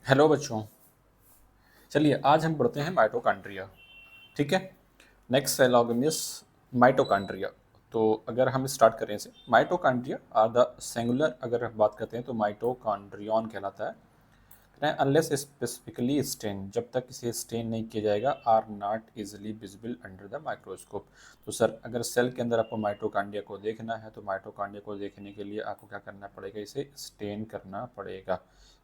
Hello बच्चों। चलिए आज हम पढ़ते हैं माइटोकॉन्ड्रिया। ठीक है। Next cell organelles mitochondria. तो अगर हम स्टार्ट करें इसे, माइटोकॉन्ड्रिया आर द सिंगुलर, अगर हम बात करते हैं तो माइटोकॉन्ड्रियन कहलाता है। अनलेस स्पेसिफिकली स्टेन, जब तक इसे स्टेन नहीं किया जाएगा, are not easily visible under the microscope. तो सर अगर सेल के अंदर आपको माइटोकॉन्ड्रिया को देखना है तो माइटोकॉन्ड्रिया को देखने के लिए आपको क्या करना पड़ेगा, इसे स्टेन करना पड़ेगा।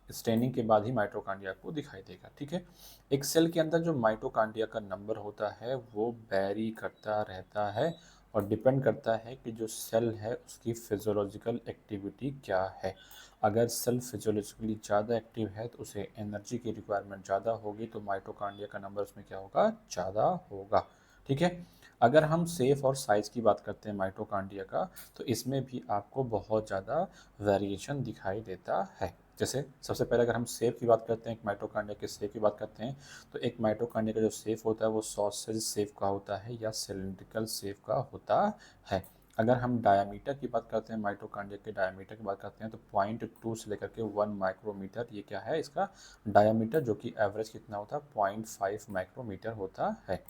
स्टेनिंग के बाद ही माइटोकॉन्ड्रिया को दिखाई देगा। ठीक है। एक सेल के अंदर जो माइटोकॉन्ड्रिया का नंबर होता है वो वेरी करता रहता है और डिपेंड करता है कि जो सेल है उसकी फिजियोलॉजिकल एक्टिविटी क्या है। अगर सेल फिजियोलॉजिकली ज़्यादा एक्टिव है तो उसे एनर्जी की रिक्वायरमेंट ज़्यादा होगी, तो माइटोकॉन्ड्रिया का नंबर उसमें क्या होगा, ज़्यादा होगा। ठीक है। अगर हम सेफ और साइज़ की बात करते हैं माइटोकॉन्ड्रिया का, तो इसमें भी आपको बहुत ज़्यादा वेरिएशन दिखाई देता है। जैसे सबसे पहले अगर हम सेफ की बात करते हैं, एक माइटोकॉन्ड्रिया के सेफ की बात करते हैं, तो एक माइटोकॉन्ड्रिया का जो सेफ होता है वो सॉसेज सेफ का होता है या सिलिंड्रिकल सेफ का होता है। अगर हम डायामीटर की बात करते हैं, माइटोकॉन्ड्रिया के डायामीटर की बात करते हैं, तो 0.2 से लेकर के 1 माइक्रोमीटर, ये क्या है इसका डायामीटर, जो कि एवरेज कितना होता है 0.5 माइक्रोमीटर होता है।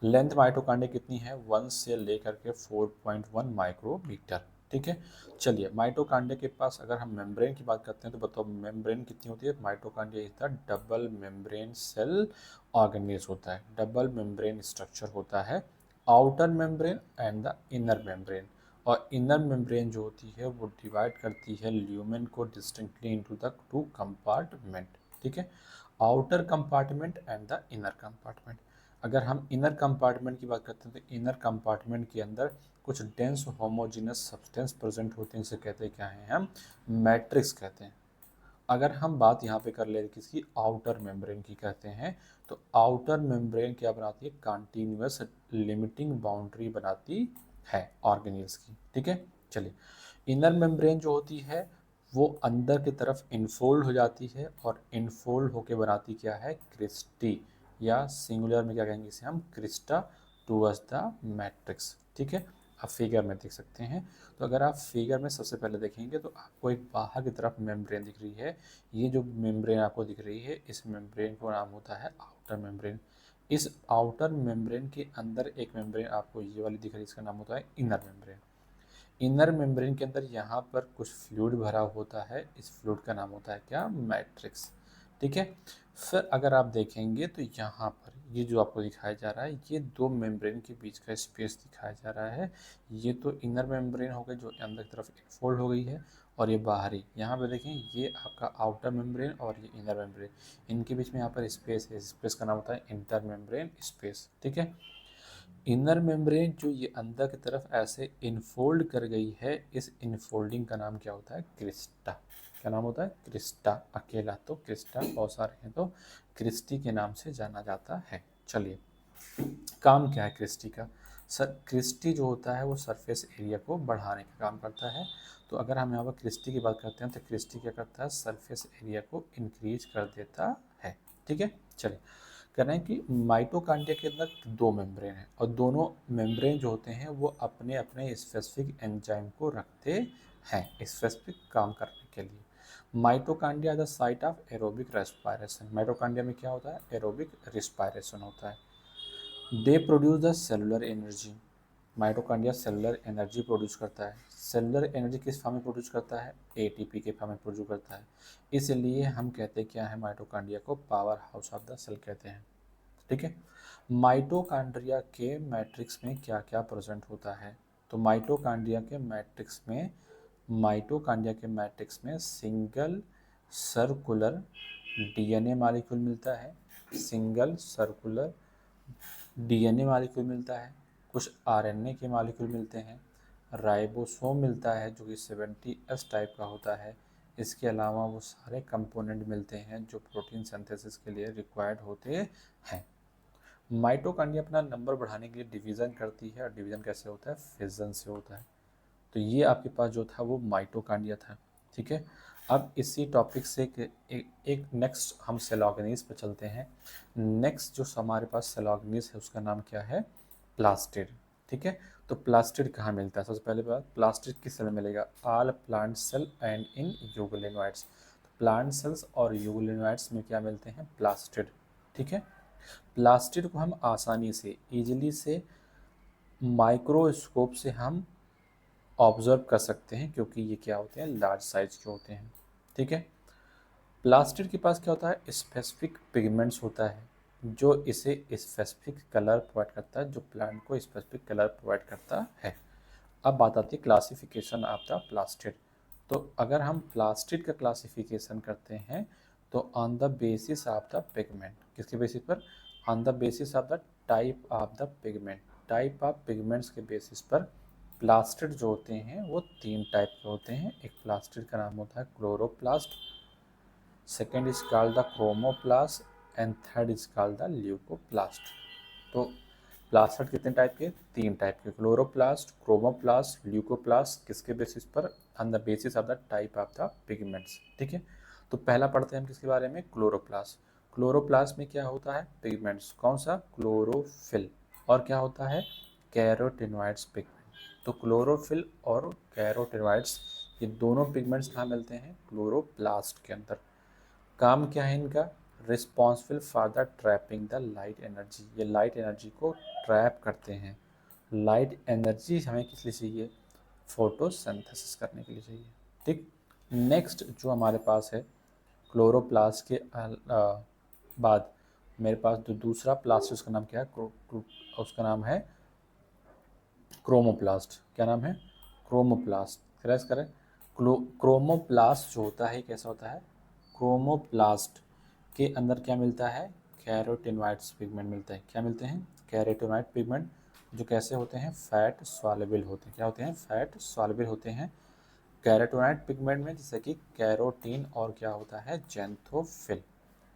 लेंथ माइटोकॉन्ड्रिया कितनी है, 1 से लेकर के 4.1 माइक्रोमीटर। ठीक है। चलिए माइटोकॉन्ड्रिया के पास अगर हम मेम्ब्रेन की बात करते हैं तो बताओ मेम्ब्रेन कितनी होती है। Mitochondria is the double membrane cell organelle होता है, डबल मेम्ब्रेन स्ट्रक्चर होता है, outer membrane and the inner membrane. और इनर मेम्ब्रेन जो होती है वो डिवाइड करती है ल्यूमेन को distinctly into the two compartment. ठीक है। Outer compartment and the inner compartment. अगर हम इनर कंपार्टमेंट की बात करते हैं तो इनर कंपार्टमेंट के अंदर कुछ डेंस होमोजेनस सब्सटेंस प्रेजेंट होते हैं, इसे कहते हैं क्या है, हम मैट्रिक्स कहते हैं। अगर हम बात यहाँ पे कर ले किसकी, आउटर मेम्ब्रेन की कहते हैं, तो आउटर मेम्ब्रेन क्या बनाती है, कंटिन्यूअस लिमिटिंग बाउंड्री बनाती है ऑर्गेनेल्स की। ठीक है। चलिए इनर मेम्ब्रेन जो होती है वो अंदर की तरफ इनफोल्ड हो जाती है और इनफोल्ड होके बनाती क्या है, क्रिस्टी, या सिंगुलर में क्या कहेंगे इसे हम, क्रिस्टा टूवर्ड्स द मैट्रिक्स। ठीक है। आप फिगर में देख सकते हैं। तो अगर आप फिगर में सबसे पहले देखेंगे तो आपको एक बाहर की तरफ मेम्ब्रेन दिख रही है। ये जो मेम्ब्रेन आपको दिख रही है इस मेम्ब्रेन को नाम होता है आउटर मेम्ब्रेन। इस आउटर मेम्ब्रेन के अंदर एक मेम्ब्रेन आपको ये वाली दिख रही है, इसका नाम होता है इनर मेम्ब्रेन। इनर मेम्ब्रेन के अंदर यहाँ पर कुछ फ्लूइड भरा होता है, इस फ्लूइड का नाम होता है क्या, मैट्रिक्स। ठीक है। फिर अगर आप देखेंगे तो यहाँ पर ये जो आपको दिखाया जा रहा है, ये दो मेम्ब्रेन के बीच का स्पेस दिखाया जा रहा है। ये तो इनर मेम्ब्रेन हो गई जो अंदर की तरफ इनफोल्ड हो गई है, और ये बाहरी यहाँ पे देखें ये आपका आउटर मेम्ब्रेन और ये इनर मेम्ब्रेन, इनके बीच में यहाँ पर स्पेस है, स्पेस का नाम होता है इंटर मेम्ब्रेन स्पेस। ठीक है। इनर मेम्ब्रेन जो ये अंदर की तरफ ऐसे इनफोल्ड कर गई है, इस इनफोल्डिंग का नाम क्या होता है, क्रिस्टा। क्या नाम होता है, क्रिस्टा। अकेला तो क्रिस्टा, बहुत सारे हैं तो क्रिस्टी के नाम से जाना जाता है। चलिए काम क्या है क्रिस्टी का, सर क्रिस्टी जो होता है वो सरफेस एरिया को बढ़ाने का काम करता है। तो अगर हम यहाँ पर क्रिस्टी की बात करते हैं तो क्रिस्टी क्या करता है, सरफेस एरिया को इंक्रीज कर देता है। ठीक है। चलिए कह रहे हैं कि माइटोकॉन्ड्रिया के अंदर दो मेम्ब्रेन हैं और दोनों मेम्ब्रेन जो होते हैं वो अपने अपने स्पेसिफिक एंजाइम को रखते हैं स्पेसिफिक काम करने के लिए। Mitochondria the site of aerobic respiration, mitochondria में क्या होता है, एरोबिक रेस्पिरेशन होता है। They produce the cellular energy, mitochondria cellular energy produce करता है। सेलुलर एनर्जी किस फॉर्म में प्रोड्यूस करता है, एटीपी के फॉर्म में प्रोड्यूस करता है। इसलिए हम कहते हैं क्या है, माइटोकॉन्ड्रिया को power house of the cell कहते हैं। ठीक है। माइटोकॉन्ड्रिया के मैट्रिक्स में क्या क्या प्रेजेंट होता है, तो माइटोकॉन्ड्रिया के मैट्रिक्स में सिंगल सर्कुलर डीएनए मॉलिक्यूल मिलता है, सिंगल सर्कुलर डीएनए मॉलिक्यूल मिलता है, कुछ आरएनए के मॉलिक्यूल मिलते हैं, राइबोसोम मिलता है जो कि 70S टाइप का होता है। इसके अलावा वो सारे कंपोनेंट मिलते हैं जो प्रोटीन सिंथेसिस के लिए रिक्वायर्ड होते हैं। माइटोकॉन्ड्रिया अपना नंबर बढ़ाने के लिए डिवीज़न करती है, और डिवीज़न कैसे होता है, फिजन से होता है। तो ये आपके पास जो था वो माइटोकॉन्ड्रिया था। ठीक है। अब इसी टॉपिक से एक नेक्स्ट हम सेल ऑर्गेनीज पे चलते हैं। नेक्स्ट जो हमारे पास सेल ऑर्गेनीज है उसका नाम क्या है, प्लास्टिड। ठीक है। तो प्लास्टिड कहाँ मिलता है, सबसे पहले बात प्लास्टिड किस सेल में मिलेगा, all plant cell and in euglenoids. Plant cells और यूग्लिनोइड्स में क्या मिलते हैं, प्लास्टिड। ठीक है, प्लास्टिड को हम आसानी से इजीली से माइक्रोस्कोप से हम ऑब्जर्व कर सकते हैं, क्योंकि ये क्या होते हैं, लार्ज साइज के होते हैं। ठीक है, प्लास्टिड के पास क्या होता है, स्पेसिफिक पिगमेंट्स होता है जो इसे स्पेसिफिक कलर प्रोवाइड करता है, जो प्लांट को स्पेसिफिक कलर प्रोवाइड करता है। अब बात आती है क्लासिफिकेशन ऑफ द प्लास्टिड। तो अगर हम प्लास्टिड का क्लासिफिकेशन करते हैं तो on the basis of the pigment, किसके बेसिस पर, on the basis of the type of the pigment, type of pigments के बेसिस पर प्लास्टिड जो होते हैं वो 3 टाइप के होते हैं। एक प्लास्टिड का नाम होता है chloroplast, second is called the chromoplast and third is called the leucoplast. तो प्लास्टिड कितने टाइप के, 3 टाइप के, क्लोरोप्लास्ट, क्रोमोप्लास्ट, ल्यूकोप्लास्ट, किसके बेसिस पर, on the basis of the type of the pigments. ठीक है, तो पहला पढ़ते हैं हम किसके बारे में, क्लोरोप्लास्ट। क्लोरोप्लास्ट में क्या होता है, पिगमेंट्स, कौन सा, क्लोरोफिल, और क्या होता है, कैरोटिनॉइड्स पिगमेंट। तो क्लोरोफिल और कैरोटिनॉइड्स ये दोनों पिगमेंट्स कहाँ मिलते हैं, क्लोरोप्लास्ट के अंदर। काम क्या है इनका, responsible for the trapping the light energy, ये लाइट एनर्जी को ट्रैप करते हैं। लाइट एनर्जी हमें किस लिए चाहिए, फोटोसिंथेसिस करने के लिए चाहिए। ठीक, नेक्स्ट जो हमारे पास है क्लोरोप्लास्ट के बाद मेरे पास जो दूसरा प्लास्ट, उसका नाम क्या है, उसका नाम है क्रोमोप्लास्ट। क्या नाम है, क्रोमोप्लास्ट। क्रैश करें, क्रोमोप्लास्ट जो होता है कैसा होता है, क्रोमोप्लास्ट के अंदर क्या मिलता है, कैरोटिनॉइड्स पिगमेंट मिलता है। क्या मिलते हैं, कैरोटिनॉइड पिगमेंट, जो कैसे होते हैं, फैट सॉल्युबल होते हैं। क्या होते हैं, फैट सॉल्युबल होते हैं कैरोटिनॉइड पिगमेंट में, जैसे कि कैरोटीन और क्या होता है, जेंथोफिल,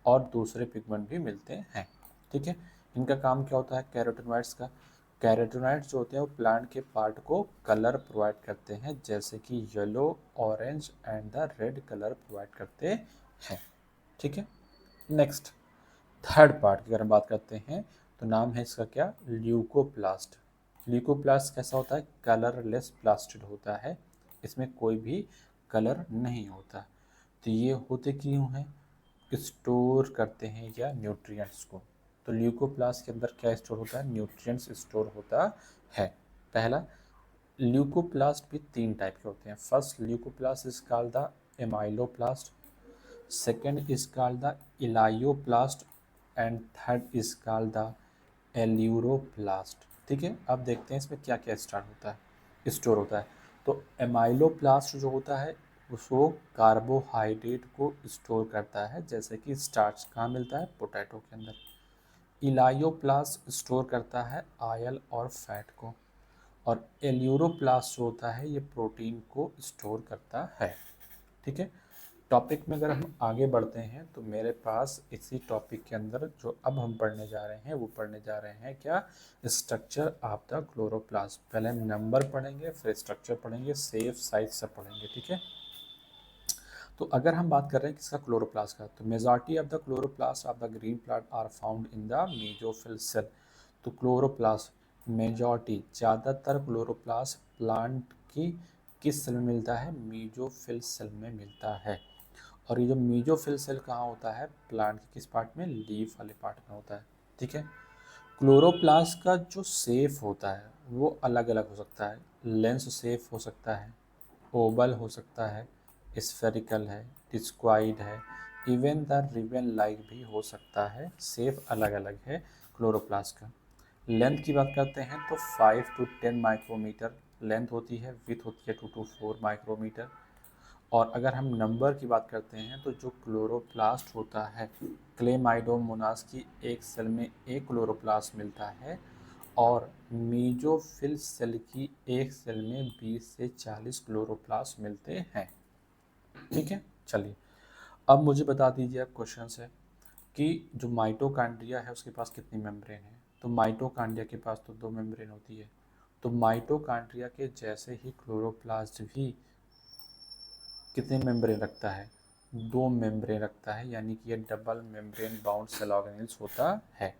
और दूसरे पिगमेंट भी मिलते हैं। ठीक है, इनका काम क्या होता है कैरोटिनॉइड्स का, कैरोटिनॉइड्स जो होते हैं वो प्लांट के पार्ट को कलर प्रोवाइड करते हैं, जैसे कि yellow, orange and the red colour provide करते हैं। ठीक है, नेक्स्ट थर्ड पार्ट की अगर हम बात करते हैं तो नाम है इसका क्या, ल्यूकोप्लास्ट। ल्यूकोप्लास्ट कैसा होता है, कलरलेस प्लास्टिड होता है, इसमें कोई भी कलर नहीं होता। तो ये होते क्यों हैं, स्टोर करते हैं या न्यूट्रिएंट्स को। तो ल्यूकोप्लास्ट के अंदर क्या स्टोर होता है, न्यूट्रिएंट्स स्टोर होता है। पहला, ल्यूकोप्लास्ट भी 3 टाइप के होते हैं। First leucoplast is called the amyloplast, second is called the elaioplast and third is called the aleuroplast. ठीक है, अब देखते हैं इसमें क्या क्या स्टार्ट होता है, स्टोर होता है। तो एमाइलोप्लास्ट जो होता है उसको कार्बोहाइड्रेट को स्टोर करता है, जैसे कि स्टार्च कहाँ मिलता है, पोटैटो के अंदर। इलायोप्लास्ट स्टोर करता है ऑयल और फैट को, और एल्यूरोप्लास्ट जो होता है ये प्रोटीन को स्टोर करता है। ठीक है, टॉपिक में अगर हम आगे बढ़ते हैं तो मेरे पास इसी टॉपिक के अंदर जो अब हम पढ़ने जा रहे हैं वो पढ़ने जा रहे हैं क्या, स्ट्रक्चर ऑफ द क्लोरोप्लास्ट। पहले हम नंबर पढ़ेंगे, फिर स्ट्रक्चर पढ़ेंगे, सेफ साइज सब पढ़ेंगे। ठीक है, तो अगर हम बात कर रहे हैं किसका, क्लोरोप्लास्ट का, तो majority of the chloroplast of the green plant are found in the mesophyll cell. तो क्लोरोप्लास्ट मेजॉरिटी, ज़्यादातर क्लोरोप्लास्ट प्लांट की किस सेल में मिलता है, मेसोफिल सेल में मिलता है। और ये जो मेसोफिल सेल कहाँ होता है, प्लांट के किस पार्ट में, लीफ वाले पार्ट में होता है। ठीक है, क्लोरोप्लास्ट का जो शेप होता है वो अलग अलग हो सकता है, लेंस शेप हो सकता है, ओवल हो सकता है, स्फेरिकल है, डिस्क्वाइड है, इवन द रिबन लाइक भी हो सकता है। शेप अलग अलग है क्लोरोप्लास्ट का। लेंथ की बात करते हैं तो 5 to 10 माइक्रोमीटर लेंथ होती है, विथ होती है 2 to 4 माइक्रोमीटर। और अगर हम नंबर की बात करते हैं तो जो क्लोरोप्लास्ट होता है, क्लेमाइडोमोनास की एक सेल में एक क्लोरोप्लास्ट मिलता है, और मेसोफिल सेल की एक सेल में 20 से 40 क्लोरोप्लास्ट मिलते हैं। ठीक है, चलिए अब मुझे बता दीजिए, आप क्वेश्चन है कि जो माइटोकॉन्ड्रिया है उसके पास कितनी मेम्ब्रेन है। तो माइटोकॉन्ड्रिया के पास तो 2 मेम्ब्रेन होती है। तो माइटोकॉन्ड्रिया के जैसे ही क्लोरोप्लास्ट भी कितने मेम्ब्रेन रखता है, 2 मेम्ब्रेन रखता है, यानी कि ये double membrane bound cell organelles होता है।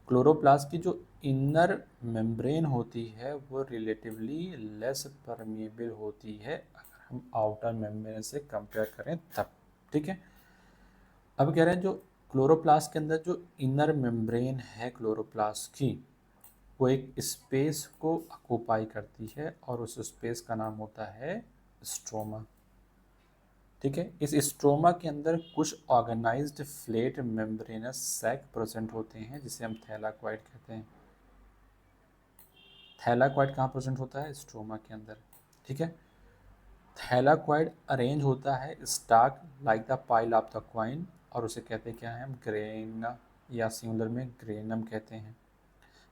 क्लोरोप्लास्ट की जो इनर मेम्ब्रेन होती है वो रिलेटिवली लेस परमिएबल होती है अगर हम आउटर मेम्ब्रेन से कंपेयर करें तब। ठीक है। अब कह रहे हैं जो क्लोरोप्लास्ट के अंदर जो इनर मेम्ब्रेन है क्लोरोप्लास्ट की, वो एक स्पेस को ऑक्यूपाई करती है और उस स्पेस का नाम होता है स्ट्रोमा। ठीक है। इस स्ट्रोमा के अंदर कुछ organised flat membranous sac present होते हैं जिसे हम थैलाक्वाइड कहते हैं। थैलाक्वाइड कहाँ प्रेजेंट होता है? स्ट्रोमा के अंदर। ठीक है। थैलाक्वाइड अरेंज होता है stack like the pile of the coin, और उसे कहते हैं क्या है हम? ग्रेना, या सिंगुलर में ग्रेनम कहते हैं,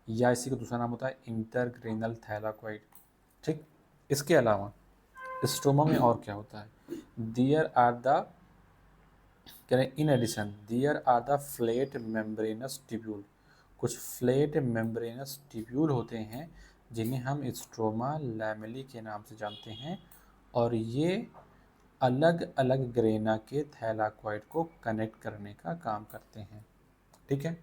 या इसी का दूसरा नाम होता है इंटरग्रेनल थैलाक्वाइड। ठीक। इसके अलावा स्ट्रोमा में और क्या होता है? दियर आर द, कह रहे हैं in addition there are the flat membranous tubule. कुछ फ्लैट मेम्ब्रेनस ट्यूब्यूल होते हैं जिन्हें हम स्ट्रोमा लैमेली के नाम से जानते हैं, और ये अलग अलग ग्रेना के थैलाक्वाइड को कनेक्ट करने का काम करते हैं। ठीक है।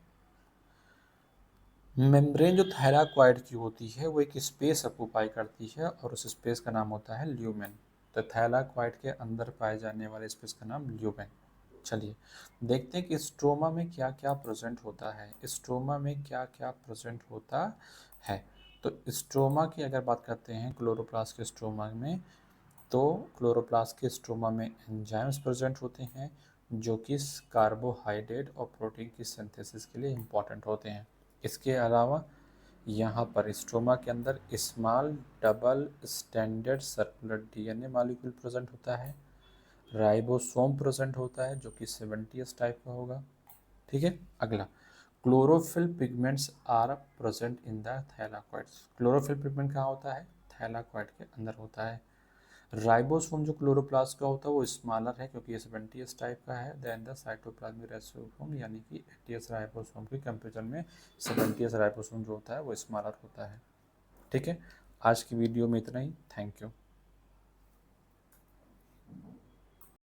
मेम्ब्रेन जो थैलाक्वाइड की होती है वो एक स्पेस ऑक्यूपाई करती है और उस स्पेस का नाम होता है ल्यूमेन। तो थैलाक्वाइड के अंदर पाए जाने वाले स्पेस का नाम ल्यूमेन। चलिए देखते हैं कि स्ट्रोमा में क्या क्या प्रेजेंट होता है। स्ट्रोमा में क्या क्या प्रेजेंट होता है? तो स्ट्रोमा की अगर बात करते हैं क्लोरोप्लास्ट के स्ट्रोमा में, तो क्लोरोप्लास्ट के स्ट्रोमा में एंजाइम्स प्रेजेंट होते हैं जो कि कार्बोहाइड्रेट और प्रोटीन की सिंथेसिस के लिए इम्पॉर्टेंट होते हैं। इसके अलावा यहाँ पर स्ट्रोमा के अंदर small double standard circular DNA molecule present होता है। राइबोसोम प्रेजेंट होता है जो कि 70s टाइप का होगा। ठीक है। अगला, chlorophyll pigments are present in the thylakoids. Chlorophyll pigment कहाँ होता है? थैलाक्वाइड के अंदर होता है। राइबोसोम जो क्लोरोप्लास्ट का होता है वो स्मॉलर है क्योंकि ये 70s टाइप का है देन द साइटोप्लाज्मिक राइबोसोम, यानी कि 80s राइबोसोम के कंपेरिजन में 70s राइबोसोम जो होता है वो स्मॉलर होता है। ठीक है। आज की वीडियो में इतना ही। Thank you.